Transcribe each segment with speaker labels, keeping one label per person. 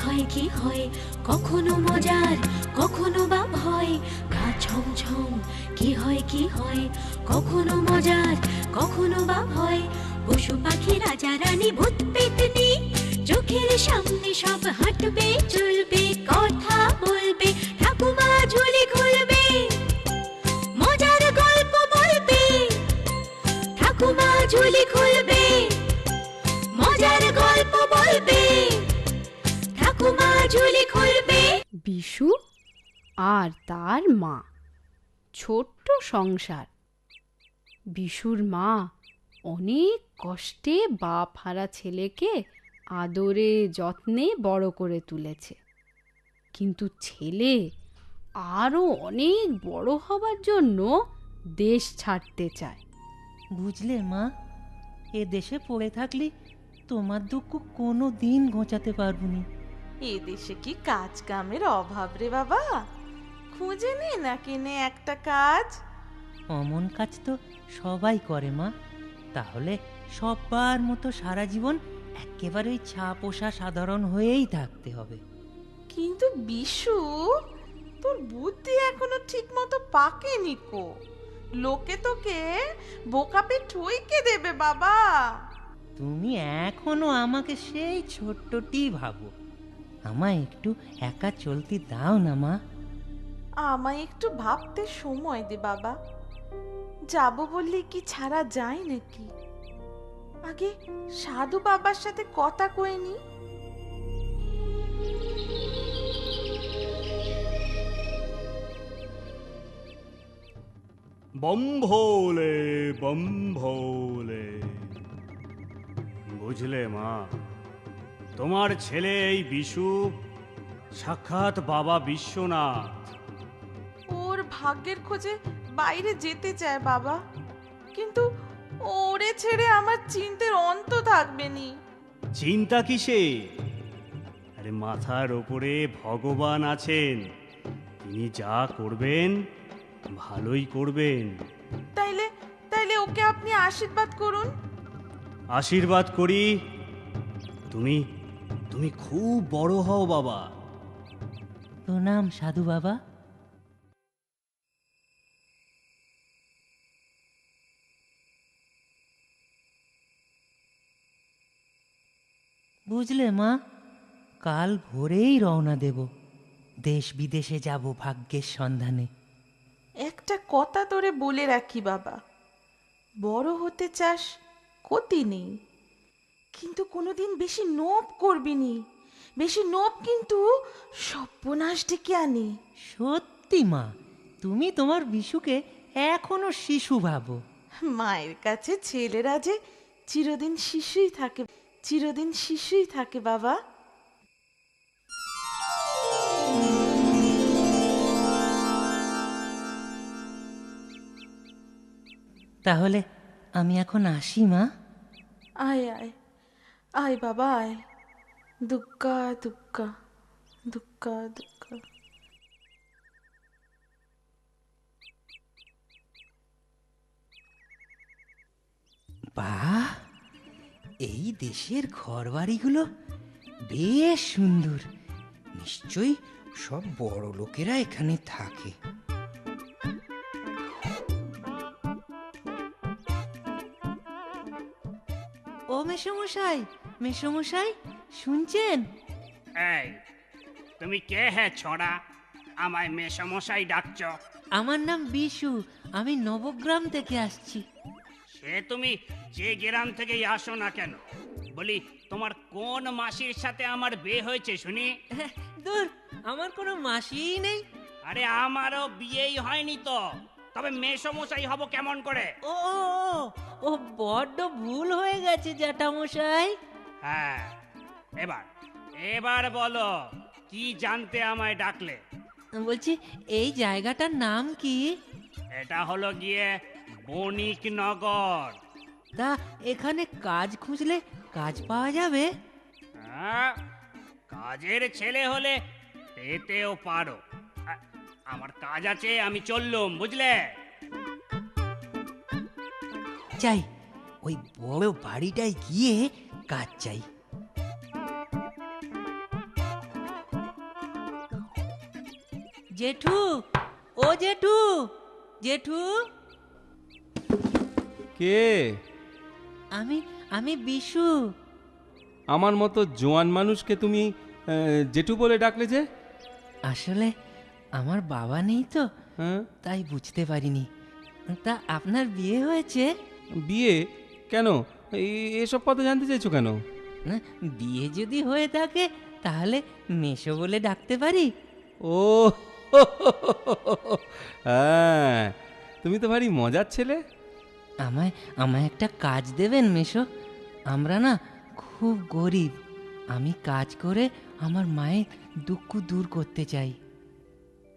Speaker 1: হয় কি হয়, কখনো মজার কখনো বা ভয়, গা ছমছম কি হয় কি হয়, কখনো মজার কখনো বা ভয়। পশু পাখি রাজা রানী ভূত পেতনি চোখের সামনে সব হাঁটবে চলবে কথা বলবে, ঠাকুমা ঝুলি খুলবে মজার গল্প বলবে, ঠাকুমা ঝুলি খুলবে মজার গল্প বলবে, ঠাকুমা ঝুলি খুলবে।
Speaker 2: বিশু আর তার মা। ছোট্ট সংসার। বিশুর মা অনেক কষ্টে বাপ হারা ছেলেকে আদরে যত্নে বড় করে তুলেছে, কিন্তু ছেলে আরো অনেক বড় হবার জন্য দেশ ছাড়তে চায়।
Speaker 3: বুঝলে মা, এ দেশে পড়ে থাকলে তোমার দুঃখ কোনো দিন ঘোচাতে পারবনি।
Speaker 4: এ দেশে কি কাজ কামের অভাব রে বাবা? খুঁজে নে না কিনে একটা কাজ।
Speaker 3: অমন কাজ তো সবাই করে মা, তাহলে সবার মতো সারা জীবন একেবারে ওই ছা পোষা সাধারণ হয়েই থাকতে হবে।
Speaker 4: কিন্তু বিশু, তোর বুদ্ধি এখনো ঠিক মতো পাকেনি কো। লোকে তোকে বোকাপে ঠুইকে দেবে বাবা।
Speaker 3: তুমি এখনো আমাকে সেই ছোট্টটি ভাবো। আমায় একটু একা চলতে দাও না মা।
Speaker 4: আমায় একটু ভাবতে সময় দে বাবা। যাব বললে কি ছাড়া যায় নাকি? আগে সাধু বাবার সাথে কথা কয়ে নি।
Speaker 5: বম ভোলে বম ভোলে। বুঝলে মা, তোমার ছেলে এই বিশু সাক্ষাৎ বাবা বিশ্বনাথ।
Speaker 4: ওর ভাগ্যের খোঁজে বাইরে যেতে চায় বাবা, কিন্তু ওরে ছেড়ে আমার চিন্তার অন্ত থাকবে নি।
Speaker 5: চিন্তা কিসে? আরে মাথার ওপরে ভগবান আছেন, তিনি যা করবেন ভালোই করবেন।
Speaker 4: তাইলে তাইলে ওকে আপনি আশীর্বাদ করুন।
Speaker 5: আশীর্বাদ করি, তুমি তুমি খুব বড় হও বাবা।
Speaker 3: প্রণাম সাধু বাবা। বুঝলে মা, কাল ভোরেই রওনা দেব। দেশ বিদেশে যাব ভাগ্যের সন্ধানে।
Speaker 4: একটা কথা তোরে বলে রাখি বাবা, বড় হতে চাস ক্ষতি নেই, কিন্তু কোনোদিন বেশি নোব করবি নি। বেশি নোব কিন্তু সর্বনাশ ডেকে আনে।
Speaker 3: সত্যি মা, তুমি তোমার বিশুকে এখনো শিশু ভাবো।
Speaker 4: মায়ের কাছে ছেলেরা যে চিরদিন শিশুই থাকে, চিরদিন শিশুই থাকে বাবা।
Speaker 3: তাহলে আমি এখন আসি মা।
Speaker 4: আয় আয় আয় বাবা আয়। দুগ্গা দুগ্গা দুগ্গা দুগ্গা।
Speaker 3: বাহ, এই দেশের ঘরবাড়িগুলো বেশ সুন্দর। নিশ্চয়ই সব বড় লোকেরা এখানে থাকে। ও মেসমশাই, মেসমশাই শুনছেন?
Speaker 6: এই, তুমি কে হে ছোড়া? আমায় মেসমশাই ডাকছ?
Speaker 3: আমার নাম বিশু, আমি নবগ্রাম থেকে আসছি।
Speaker 6: সে তুমি যে গ্রাম থেকেই আসো না কেন, বলি তোমার কোন মাসির সাথে আমার বিয়ে হয়েছে শুনি?
Speaker 3: দূর, আমার কোনো মাসিই নেই।
Speaker 6: আরে আমারও বিয়েই হয়নি তো, তবে মেসমশাই হব কেমন করে?
Speaker 3: ও ও ও, ও বড্ড ভুল হয়ে গেছে জ্যাঠামশাই।
Speaker 6: হ্যাঁ, এবার এবার বলো, কি জানতে আমায় ডাকলে?
Speaker 3: বলছি, এই জায়গাটার নাম কি?
Speaker 6: এটা হলো গিয়ে বণিকনগর।
Speaker 3: তা এখানে কাজ খুঁজলে কাজ পাওয়া যাবে?
Speaker 6: হ্যাঁ, কাজের ছেলে হলে পেতেও পারো। আমার কাজ আছে, আমি চললুম, বুঝলে?
Speaker 3: চাই, ওই বড় বাড়িটায় গিয়ে কাজ চাই। জেঠু, ও জেঠু, জেঠু।
Speaker 7: কে?
Speaker 3: আমি আমি বিশু।
Speaker 7: আমার মতো জোয়ান মানুষকে তুমি জেঠু বলে ডাকলে যে?
Speaker 3: আসলে আমার বাবা নেই তো,
Speaker 7: হ্যাঁ?
Speaker 3: তাই বুঝতে পারিনি। তা আপনার বিয়ে হয়েছে?
Speaker 7: বিয়ে? কেন? এসব কথা জানতে চাইছো কেন?
Speaker 3: না, বিয়ে যদি হয়ে থাকে তাহলে মেশো বলে ডাকতে পারি?
Speaker 7: ও হ্যাঁ, তুমি তো ভারী মজার ছেলে।
Speaker 3: আমায় আমায় একটা কাজ দেবেন মেশো? আমরা না খুব গরিব। আমি কাজ করে আমার মায়ের দুঃখ দূর করতে চাই।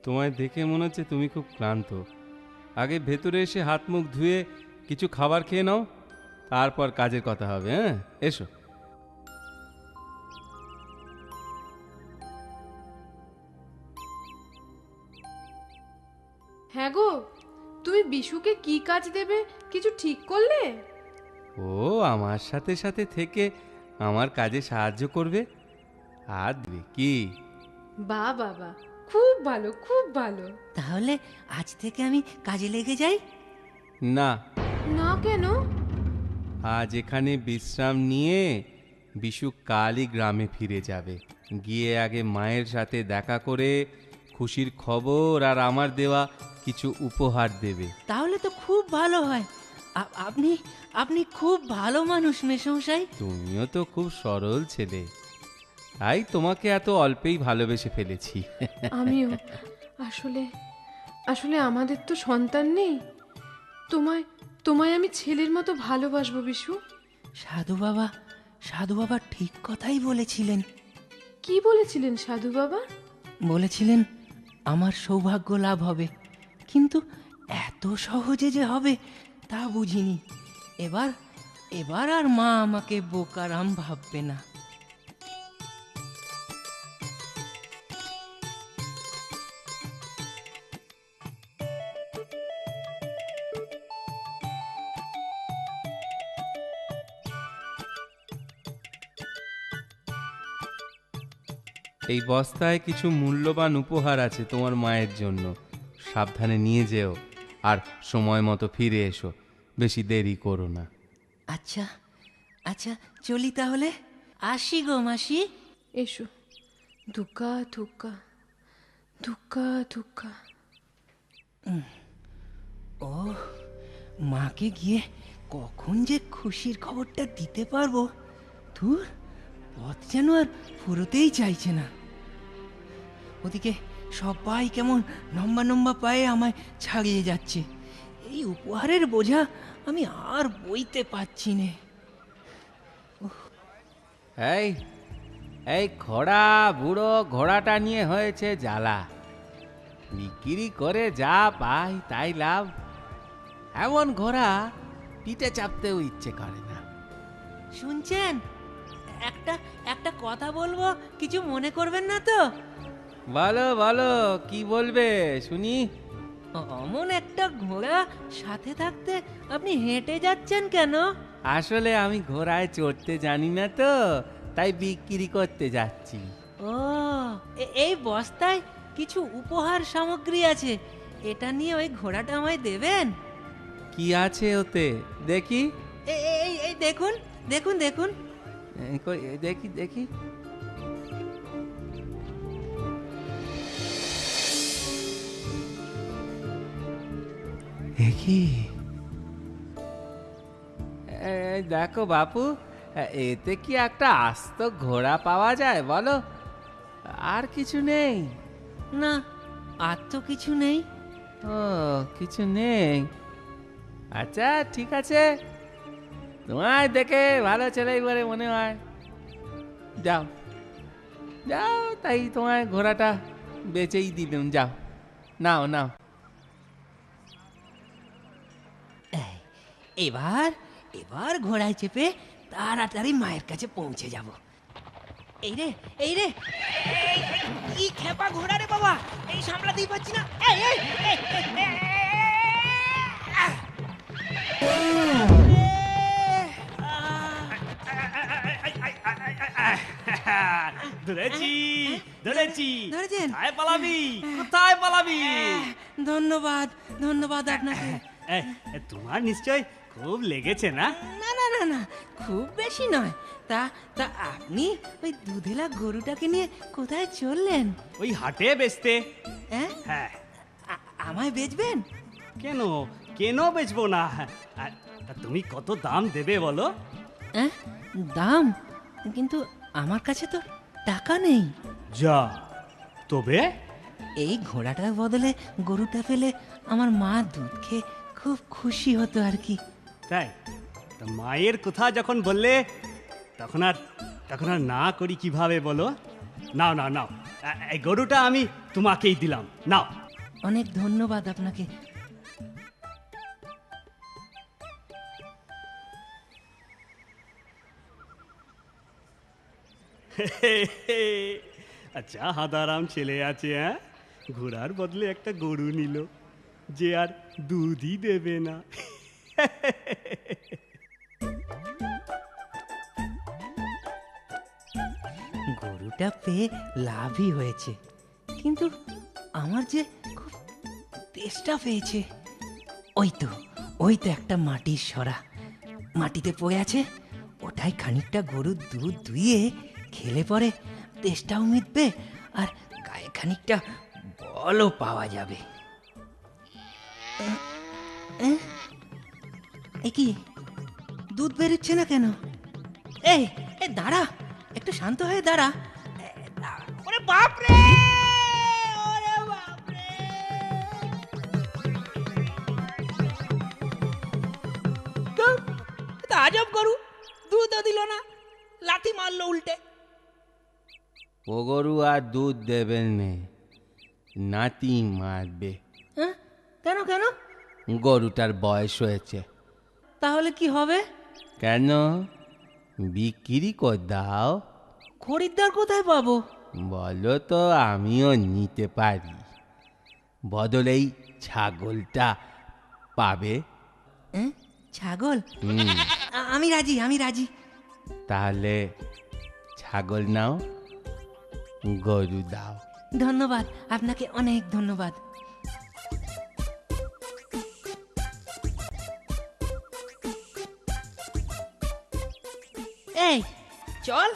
Speaker 7: তোমায় দেখে মনে হচ্ছে তুমি খুব ক্লান্ত। আগে ভেতরে এসে হাত মুখ ধুয়ে কিছু খাবার খেয়ে নাও, তারপর কাজের কথা হবে। হ্যাঁ, এসো।
Speaker 2: হ্যাঁ গো, তুমি বিশুকে কি কাজ দেবে কিছু ঠিক করলে?
Speaker 7: ও আমার সাথে সাথে থেকে আমার কাজে সাহায্য করবে আর দেবে কি?
Speaker 2: বাহ বাবা, খুব ভালো, খুব ভালো।
Speaker 3: তাহলে আজ থেকে আমি কাজে লেগে যাই?
Speaker 7: না,
Speaker 2: না কেন?
Speaker 7: আজ এখানে বিশ্রাম নিয়ে বিশু কালই গ্রামে ফিরে যাবে। গিয়ে আগে মায়ের সাথে দেখা করে খুশির খবর আর আমার দেওয়া কিছু উপহার দেবে।
Speaker 3: তাহলে তো খুব ভালো হয়। আপনি আপনি খুব ভালো মানুষ মেশমশাই।
Speaker 7: তুমিও তো খুব সরল ছেলে, তাই তোমাকে এত অল্পেই ভালোবেসে ফেলেছি।
Speaker 8: আমিও। আসলে আসলে আমাদের তো সন্তান নেই। তোমায় তোমায় আমি ছেলের মতো ভালোবাসবো বিশু।
Speaker 3: সাধু বাবা ঠিক কথাই বলেছিলেন।
Speaker 8: কি বলেছিলেন সাধু বাবা?
Speaker 3: বলেছিলেন আমার সৌভাগ্য লাভ হবে, কিন্তু এত সহজে যে হবে তা বুঝিনি। এবার আর মা আমাকে বোকারাম ভাববে না।
Speaker 7: এই বস্তায় কিছু মূল্যবান উপহার আছে তোমার মায়ের জন্য। সাবধানে নিয়ে যেও আর সময় মতো ফিরে এসো, বেশি দেরি করো না।
Speaker 3: আচ্ছা আচ্ছা, চলি তাহলে। আসি গো মাসি।
Speaker 8: এসো। ধুকা ধুকা ধুকা ধুকা।
Speaker 3: ও মাকে গিয়ে কখন যে খুশির খবরটা দিতে পারবো, ধুর, পথ যেন আর ফুরোতেই চাইছে না। ওদিকে সবাই কেমন লম্বা লম্বা পায়ে আমায় ছাড়িয়ে যাচ্ছে। এই উপহারের বোঝা আমি আর বইতে পারছি নে।
Speaker 7: এই এই খোড়া বুড়ো ঘোড়াটা নিয়ে হয়েছে জ্বালা। বিক্রি করে যা পাই তাই লাভ। এমন ঘোড়া পিঠে চাপতেও ইচ্ছে করে না।
Speaker 3: শুনছেন? একটা কথা বলবো, কিছু মনে করবেন না তো?
Speaker 7: বলো বলো, কি বলবে শুনি।
Speaker 3: অমন একটা ঘোড়া সাথে থাকতে আপনি হেঁটে যাচ্ছেন কেন?
Speaker 7: আসলে আমি ঘোড়ায় চড়তে জানি না তো, তাই বিক্রি করতে যাচ্ছি।
Speaker 3: ও, এই বস্তায় কিছু উপহার সামগ্রী আছে, এটা নিয়ে ওই ঘোড়াটা আমায় দেবেন?
Speaker 7: কি আছে ওতে দেখি?
Speaker 3: এই দেখুন দেখুন দেখুন।
Speaker 7: দেখি দেখি। দেখি, দেখো বাপু, এতে কি একটা আস্ত ঘোড়া পাওয়া যায় বলো? আর কিছু নেই?
Speaker 3: না, আর তো কিছু নেই।
Speaker 7: ও, কিছু নেই। আচ্ছা ঠিক আছে, তোমায় দেখে ভালো ছেলেই বলে মনে হয়। যাও যাও, তাই তোমায় ঘোড়াটা বেচেই দিলাম। যাও, নাও নাও।
Speaker 3: এবার ঘোড়ায় চেপে তাড়াতাড়ি মায়ের কাছে পৌঁছে যাব। এই রে কি খেপা ঘোড়া রে বাবা, এই সামলাতেই পারছি না।
Speaker 5: ধরেছি ধরেছি
Speaker 3: ধরেছেন?
Speaker 5: কোথায় পালাবি কোথায় পালাবি
Speaker 3: ধন্যবাদ ধন্যবাদ আপনাকে।
Speaker 5: এ, তোমার নিশ্চয় খুব লেগেছে না?
Speaker 3: না না না না, খুব বেশি নয়। তা তা আপনি ওই দুধেলা গরুটাকে নিয়ে কোথায় চললেন?
Speaker 5: ওই হাটে বেচতে।
Speaker 3: হ্যাঁ,
Speaker 5: হ্যাঁ,
Speaker 3: আমায় বেচবেন?
Speaker 5: কেন কেন বেচবো না? তা তুমি কত দাম দেবে বলো?
Speaker 3: হ্যাঁ, দাম? কিন্তু আমার কাছে তো টাকা নেই।
Speaker 5: যা, তবে
Speaker 3: এই ঘোড়াটার বদলে গরুটা পেলে আমার মা দুধ খেয়ে খুব খুশি হতো আর কি।
Speaker 5: তাই? তা মায়ের কথা যখন বললে তখন আর না করি কিভাবে বলো? নাও নাও নাও, এই গরুটা আমি তোমাকেই দিলাম, নাও।
Speaker 3: অনেক ধন্যবাদ আপনাকে।
Speaker 5: আচ্ছা, হাদারাম ছেলে আছে, হ্যাঁ, ঘোড়ার বদলে একটা গরু নিল, যে আর দুধই দেবে না।
Speaker 3: গরুটা পেয়ে লাভই হয়েছে, কিন্তু আমার যে খুব তেষ্টা পেয়েছে। ওই তো একটা মাটির সরা মাটিতে পড়ে আছে, ওটাই খানিকটা গরুর দুধ ধুইয়ে খেলে পরে তেষ্টাও মিটবে আর গায়ে খানিকটা বলও পাওয়া যাবে। এ কি, দুধ বেরোচ্ছে না কেন? এই এই দাঁড়া, একটু শান্ত হয়ে দাঁড়া। ওরে বাপ রে, ওরে বাপ রে! আজব গরু, দুধও দিল না, লাথি মারলো উল্টে।
Speaker 7: ও গরু আর দুধ দেবেন নে, নাতি মারবে।
Speaker 3: হ্যাঁ, কেন কেন?
Speaker 7: গরুটার বয়স হয়েছে।
Speaker 3: তাহলে কি হবে?
Speaker 7: কেন, বিক্রি কর দাও।
Speaker 3: খরিদ্দার কোথায় পাবো?
Speaker 7: বলো তো, আমিও নিতে পারি। বদলেই ছাগলটা পাবে।
Speaker 3: হ্যাঁ, ছাগল?
Speaker 7: হুম,
Speaker 3: আমি রাজি, আমি রাজি।
Speaker 7: তাহলে ছাগল নাও, গরু দাও।
Speaker 3: ধন্যবাদ, আপনাকে অনেক ধন্যবাদ। এই চল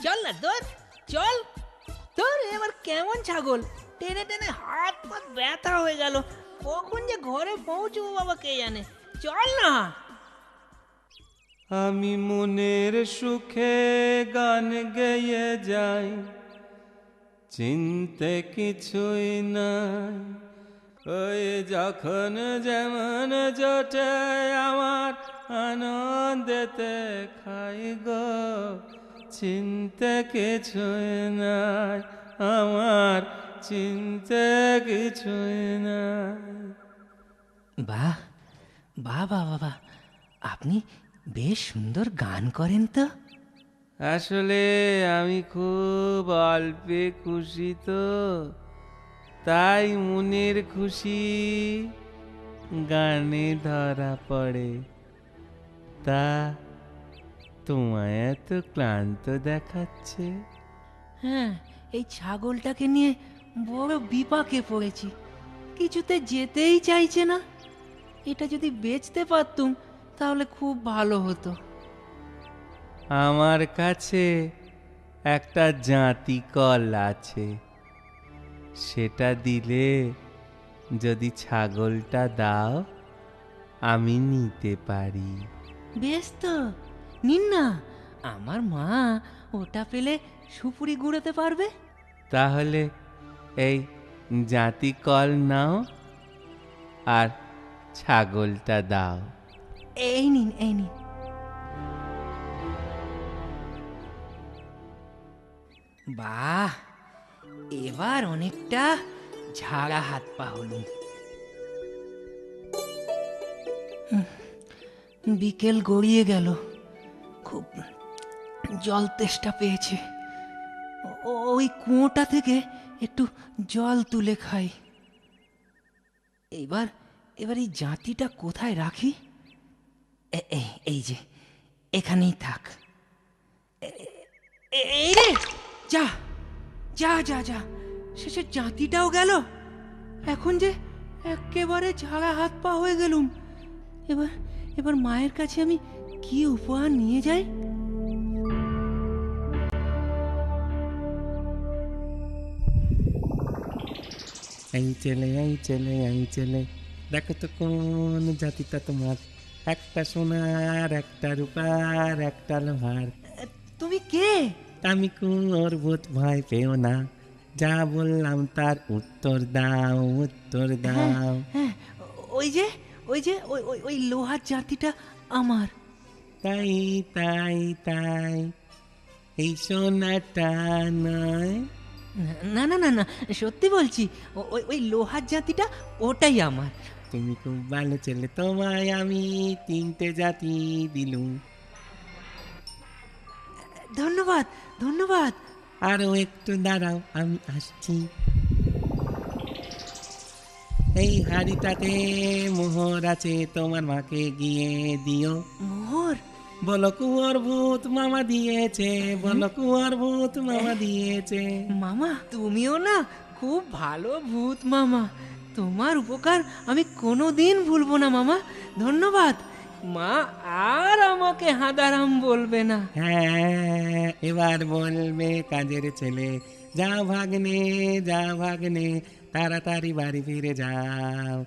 Speaker 3: চল না তোর, চল তোর। এবার কেমন ছাগল, টেনে টেনে হাত পা ব্যথা হয়ে গেল। কখন যে ঘরে পৌঁছবো বাবা কে জানে। চল না।
Speaker 7: আমি মনের সুখে গান গেয়ে যাই, চিনতে কিছুই নাই। ওই যখন যেমন জোটে আমার আনন্দেতে খাই গো, চিনতে কিছুই নাই আমার, চিনতে কিছুই নাই।
Speaker 3: বাহ বাহ বাহ বাবা, আপনি বেশ সুন্দর গান করেন তো।
Speaker 7: আসলে আমি খুব অল্পে খুশি তো, তাই মনের খুশি গানে ধরা পড়ে। তা তোমায় এত ক্লান্ত দেখাচ্ছে?
Speaker 3: হ্যাঁ, এই ছাগলটাকে নিয়ে বড় বিপাকে পড়েছি, কিছুতে যেতেই চাইছে না। এটা যদি বেচতে পারতুম তাহলে খুব ভালো হতো।
Speaker 7: আমার কাছে একটা জাঁতি কল আছে, সেটা দিলে যদি ছাগলটা দাও আমি নিতে পারি।
Speaker 3: বেশ তো, নিন না। আমার মা ওটা পেলে সুপুরি গুঁড়োতে পারবে।
Speaker 7: তাহলে এই জাঁতি কল নাও আর ছাগলটা দাও।
Speaker 3: এই নিন, এই নিন। বাহ, এবার অনেকটা ঝাড়া হাত পা হলো। বিকেল গড়িয়ে গেল, খুব জল তেষ্টা পেয়েছে। ওই কুয়োটা থেকে একটু জল তুলে খাই। এবার এবার এই জাঁতিটা কোথায় রাখি? এই যে এখানেই থাক। এই রে, যা যা যা যা, শেষে জাতিটাও গেল। এখন যে একেবারে ঝাড়া হাত পা হয়ে গেলুম। এবার এবার মায়ের কাছে আমি কি উপহার নিয়ে যাই?
Speaker 7: এই ছেলে, এই ছেলে, এই ছেলে, দেখো তো কোন জাতিটা তোমার। একটা সোনার, একটা রূপার, একটা লোহার।
Speaker 3: তুমি কে?
Speaker 7: আমি কুয়োর ভূত, ভয় পেও না, যা বললাম তার উত্তর দাও, উত্তর দাও।
Speaker 3: হ্যাঁ, ওই যে ওই যে ওই ওই ওই লোহার জাতিটা আমার।
Speaker 7: তাই তাই তাই, এই সোনাটা নয়?
Speaker 3: না না না না, সত্যি বলছি, ওই ওই লোহার জাতিটা ওটাই আমার।
Speaker 7: তুমি খুব ভালো ছেলে, তোমায় আমি 3টে জাতি দিলুম।
Speaker 3: ধন্যবাদ ধন্যবাদ।
Speaker 7: আরো একটু দাঁড়াও, আমি আসছি। এই হাড়িটাতে মোহর আছে, তোমার মাকে গিয়ে দিও।
Speaker 3: মোহর?
Speaker 7: বলো কুয়োর ভূত মামা দিয়েছে, বলো কুয়োর ভূত মামা দিয়েছে।
Speaker 3: মামা, তুমিও না খুব ভালো ভূত মামা। তোমার উপকার আমি কোনোদিন ভুলবো না মামা। ধন্যবাদ। মা আর আমাকে হাঁদারাম বলবে না।
Speaker 7: হ্যাঁ, এবার বলবে কাজের ছেলে, যাও ভাগ্নে, যাও ভাগ্নে, তাড়াতাড়ি বাড়ি ফিরে যাও।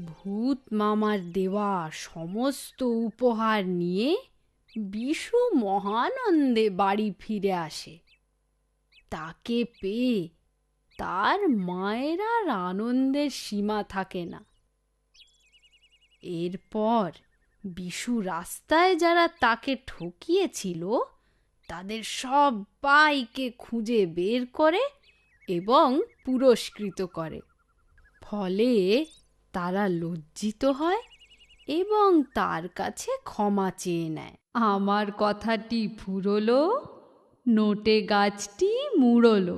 Speaker 9: ভূত মামার দেওয়া সমস্ত উপহার নিয়ে বিশু মহানন্দে বাড়ি ফিরে আসে। তাকে পেয়ে তার মায়ের আর আনন্দের সীমা থাকে না। এরপর বিশু রাস্তায় যারা তাকে ঠকিয়েছিল তাদের সবাইকে খুঁজে বের করে এবং পুরস্কৃত করে। ফলে তারা লজ্জিত হয় এবং তার কাছে ক্ষমা চেয়ে নেয়। আমার কথাটি ফুরলো, নোটে গাছটি মুড়লো।